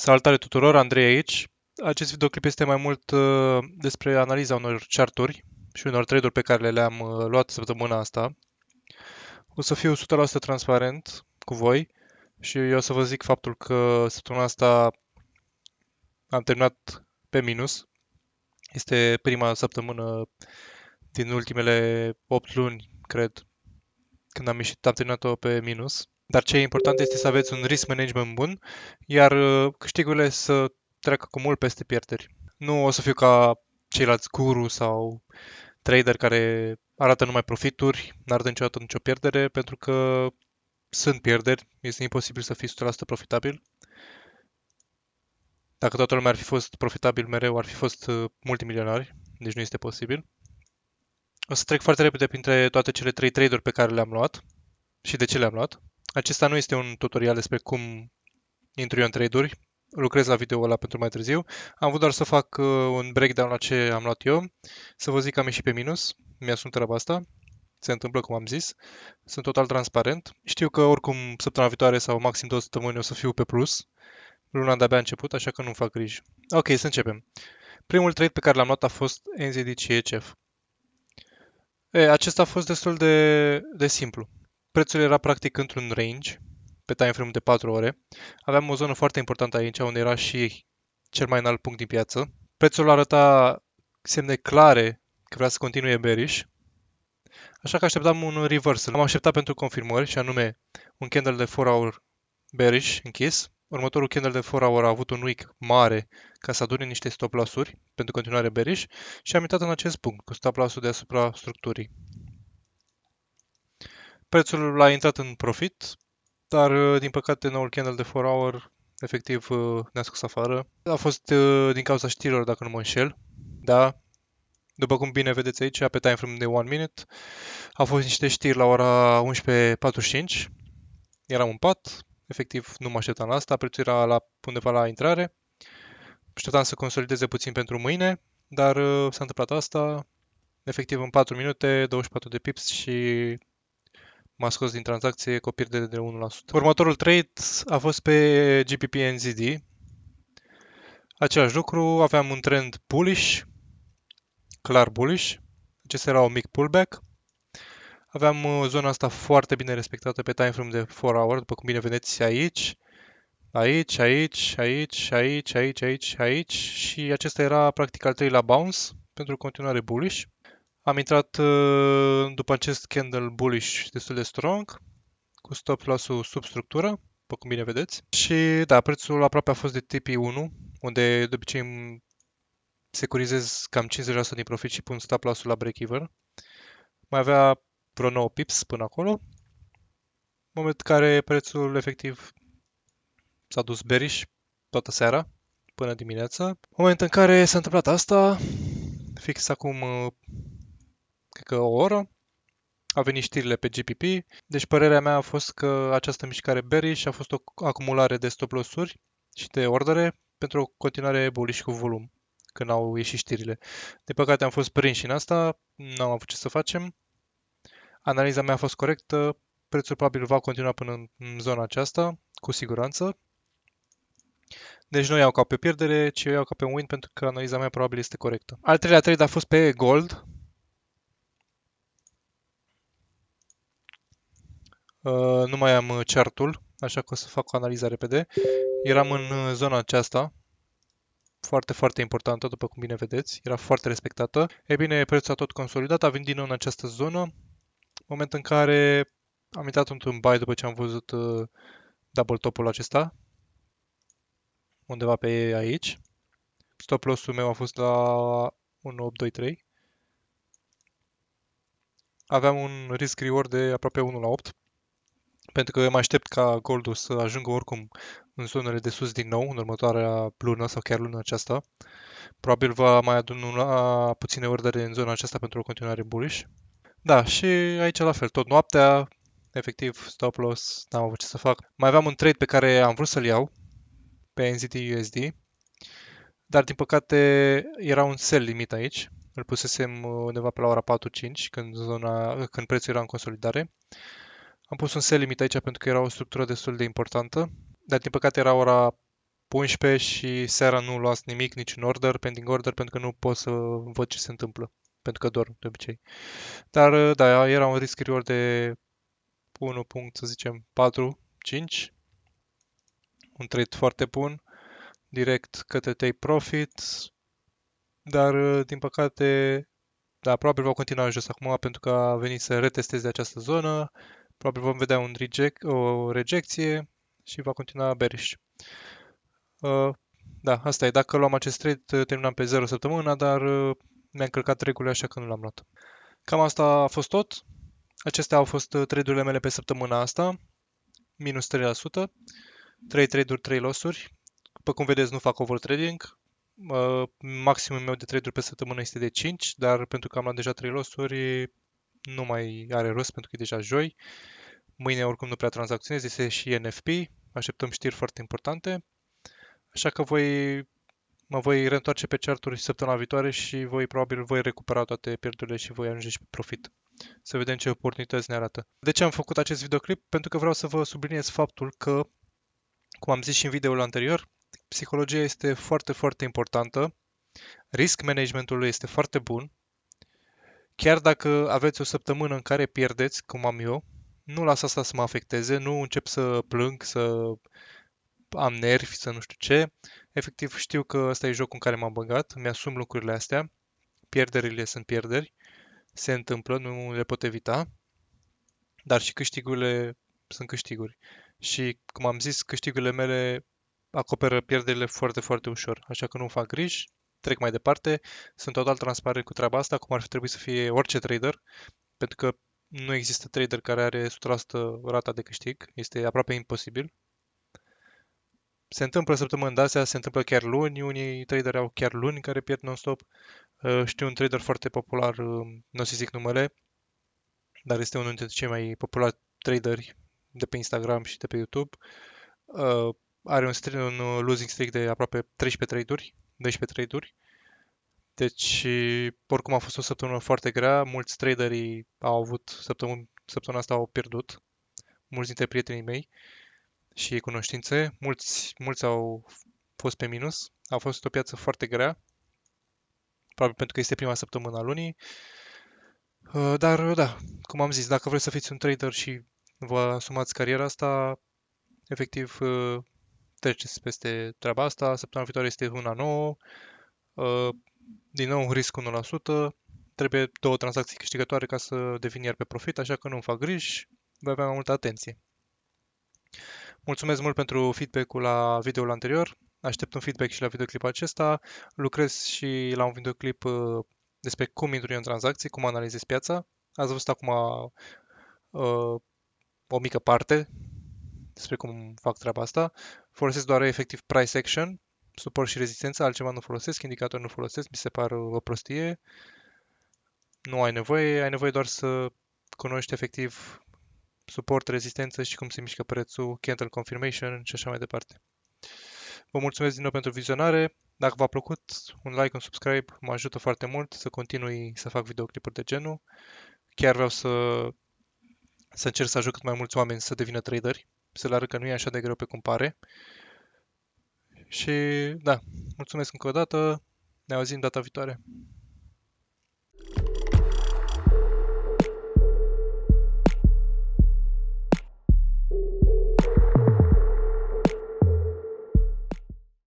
Salutare tuturor, Andrei aici. Acest videoclip este mai mult despre analiza unor charturi și unor trade-uri pe care le-am luat săptămâna asta. O să fiu 100% transparent cu voi și eu o să vă zic faptul că săptămâna asta am terminat pe minus. Este prima săptămână din ultimele 8 luni, cred, când am terminat-o pe minus. Dar ce e important este să aveți un risk management bun, iar câștigurile să treacă cu mult peste pierderi. Nu o să fiu ca ceilalți guru sau trader care arată numai profituri, n-arată niciodată nicio pierdere, pentru că sunt pierderi, este imposibil să fii 100% profitabil. Dacă toată lumea ar fi fost profitabil mereu, ar fi fost multimilionari, deci nu este posibil. O să trec foarte repede printre toate cele 3 trade-uri pe care le-am luat și de ce le-am luat. Acesta nu este un tutorial despre cum intru eu în trade-uri, lucrez la video ăla pentru mai târziu. Am vrut doar să fac un breakdown la ce am luat eu, să vă zic că am ieșit pe minus, mi-asum treaba asta, se întâmplă cum am zis, sunt total transparent. Știu că oricum săptămâna viitoare sau maxim 2 săptămâni o să fiu pe plus, luna de-abia a început, așa că nu fac griji. Ok, să începem. Primul trade pe care l-am luat a fost NZD CHF. Acesta a fost destul de simplu. Prețul era practic într-un range, pe time frame de 4 ore. Aveam o zonă foarte importantă aici, unde era și cel mai înalt punct din piață. Prețul arăta semne clare că vrea să continue bearish, așa că așteptam un reversal. Am așteptat pentru confirmări, și anume un candle de 4-hour bearish închis. Următorul candle de 4-hour a avut un wick mare ca să adune niște stop loss-uri pentru continuare bearish și am intrat în acest punct cu stop loss-ul deasupra structurii. Prețul a intrat în profit, dar din păcate noul candle de 4-hour efectiv ne-a scos afară. A fost din cauza știrilor, dacă nu mă înșel. Da, după cum bine vedeți aici, pe time frame de 1 minute, au fost niște știri la ora 11:45. Eram în pat, efectiv nu mă așteptam la asta, prețul era undeva la intrare. Așteptam să consolideze puțin pentru mâine, dar s-a întâmplat asta. Efectiv în 4 minute, 24 de pips și m-a scos din tranzacție cu o pierdere de 1%. Următorul trade a fost pe GBP NZD. Același lucru, aveam un trend bullish, clar bullish. Acesta era un mic pullback. Aveam zona asta foarte bine respectată pe time frame de 4 hour, după cum bine vedeți aici, aici, aici, aici, aici, aici, aici, aici și acesta era practic al treilea bounce pentru continuare bullish. Am intrat după acest candle bullish destul de strong, cu stop loss-ul sub structură, după cum bine vedeți. Și da, prețul aproape a fost de TP1, unde de obicei securizez cam 50% din profit și pun stop loss-ul la break-even. Mai avea vreo 9 pips până acolo. În moment în care prețul efectiv s-a dus bearish toată seara, până dimineața. Moment în care s-a întâmplat asta, fix acum, cred că o oră, a venit știrile pe GPP, deci părerea mea a fost că această mișcare bearish a fost o acumulare de stop loss-uri și de ordere pentru o continuare bullish cu volum, când au ieșit știrile. De păcate am fost prinși în asta, n-am avut ce să facem. Analiza mea a fost corectă, prețul probabil va continua până în zona aceasta, cu siguranță. Deci nu iau ca pe pierdere, ci eu iau ca pe un win pentru că analiza mea probabil este corectă. Al treilea trade a fost pe gold. Nu mai am chartul, așa că o să fac o analiză repede. Eram în zona aceasta, foarte, foarte importantă, după cum bine vedeți. Era foarte respectată. E bine, prețul a tot consolidat, a venit din nou în această zonă. Moment în care am intrat într-un buy după ce am văzut double top-ul acesta. Undeva pe aici. Stop loss-ul meu a fost la 1.823. Aveam un risk reward de aproape 1/8. Pentru că mă aștept ca goldul să ajungă oricum în zonele de sus din nou, în următoarea lună sau chiar luna aceasta. Probabil va mai aduna puține ordere în zona aceasta pentru o continuare bullish. Da, și aici la fel, tot noaptea, efectiv stop loss, n-am avut ce să fac. Mai aveam un trade pe care am vrut să-l iau, pe NZD USD, dar din păcate era un sell limit aici. Îl pusesem undeva pe la ora 4-5, când prețul era în consolidare. Am pus un sell limit aici pentru că era o structură destul de importantă, dar din păcate era ora 11 și seara nu luați nimic, niciun order, pending order, pentru că nu pot să văd ce se întâmplă, pentru că dorm de obicei. Dar da, era un risk reward de 1 punct, să zicem, 4, 5, un trade foarte bun, direct către take profit, dar din păcate, da, probabil va continua jos acum pentru că a venit să retesteze această zonă, probabil vom vedea o rejecție și va continua bearish. Da, asta e. Dacă luam acest trade, terminam pe 0 săptămâna, dar mi-a încălcat regulile așa că nu l-am luat. Cam asta a fost tot. Acestea au fost trade-urile mele pe săptămâna asta. Minus 3%. 3 trade-uri, 3 loss-uri. După cum vedeți, nu fac overtrading. Maximul meu de trade-uri pe săptămână este de 5, dar pentru că am luat deja 3 loss-uri, nu mai are rost pentru că e deja joi. Mâine oricum nu prea tranzacționez, este și NFP. Așteptăm știri foarte importante. Așa că mă voi reîntoarce pe charturi săptămâna viitoare și probabil voi recupera toate pierdurile și voi ajunge și pe profit. Să vedem ce oportunități ne arată. De ce am făcut acest videoclip? Pentru că vreau să vă subliniez faptul că, cum am zis și în videoul anterior, psihologia este foarte, foarte importantă. Risk managementul este foarte bun. Chiar dacă aveți o săptămână în care pierdeți, cum am eu, nu las asta să mă afecteze, nu încep să plâng, să am nervi, să nu știu ce. Efectiv știu că ăsta e jocul în care m-am băgat, mi-asum lucrurile astea, pierderile sunt pierderi, se întâmplă, nu le pot evita, dar și câștigurile sunt câștiguri. Și, cum am zis, câștigurile mele acoperă pierderile foarte, foarte ușor, așa că nu fac griji, trec mai departe, sunt total transparent cu treaba asta, cum ar fi trebuit să fie orice trader, pentru că nu există trader care are 100% rata de câștig, este aproape imposibil. Se întâmplă săptămâni de-astea, se întâmplă chiar luni, unii traderi au chiar luni care pierd non-stop. Știu un trader foarte popular, nu o să zic numele, dar este unul dintre cei mai populari traderi de pe Instagram și de pe YouTube. Are un losing streak de aproape 13 trade-uri, 12 trade-uri. Deci, oricum a fost o săptămână foarte grea, mulți traderii au avut săptămâna asta au pierdut, mulți dintre prietenii mei și cunoștințe, mulți au fost pe minus. A fost o piață foarte grea, probabil pentru că este prima săptămână a lunii. Dar, da, cum am zis, dacă vreți să fiți un trader și vă asumați cariera asta, efectiv treceți peste treaba asta. Săptămâna viitoare este una nouă. Din nou, risc 1%. Trebuie două tranzacții câștigătoare ca să devin iar pe profit, așa că nu-mi fac griji, voi avea mai multă atenție. Mulțumesc mult pentru feedback-ul la videoul anterior. Aștept un feedback și la videoclipul acesta. Lucrez și la un videoclip despre cum intru eu în tranzacții, cum analizez piața. Ați văzut acum o mică parte despre cum fac treaba asta. Folosesc doar efectiv price action, suport și rezistență, altceva nu folosesc, indicator nu folosesc, mi se par o prostie. Nu ai nevoie doar să cunoști efectiv suport, rezistență și cum se mișcă prețul, candle confirmation și așa mai departe. Vă mulțumesc din nou pentru vizionare. Dacă v-a plăcut, un like, un subscribe mă ajută foarte mult să continui să fac videoclipuri de genul. Chiar vreau să încerc să ajut cât mai mulți oameni să devină traderi, să le arăt că nu e așa de greu pe cum pare. Și da, mulțumesc încă o dată, ne auzim data viitoare.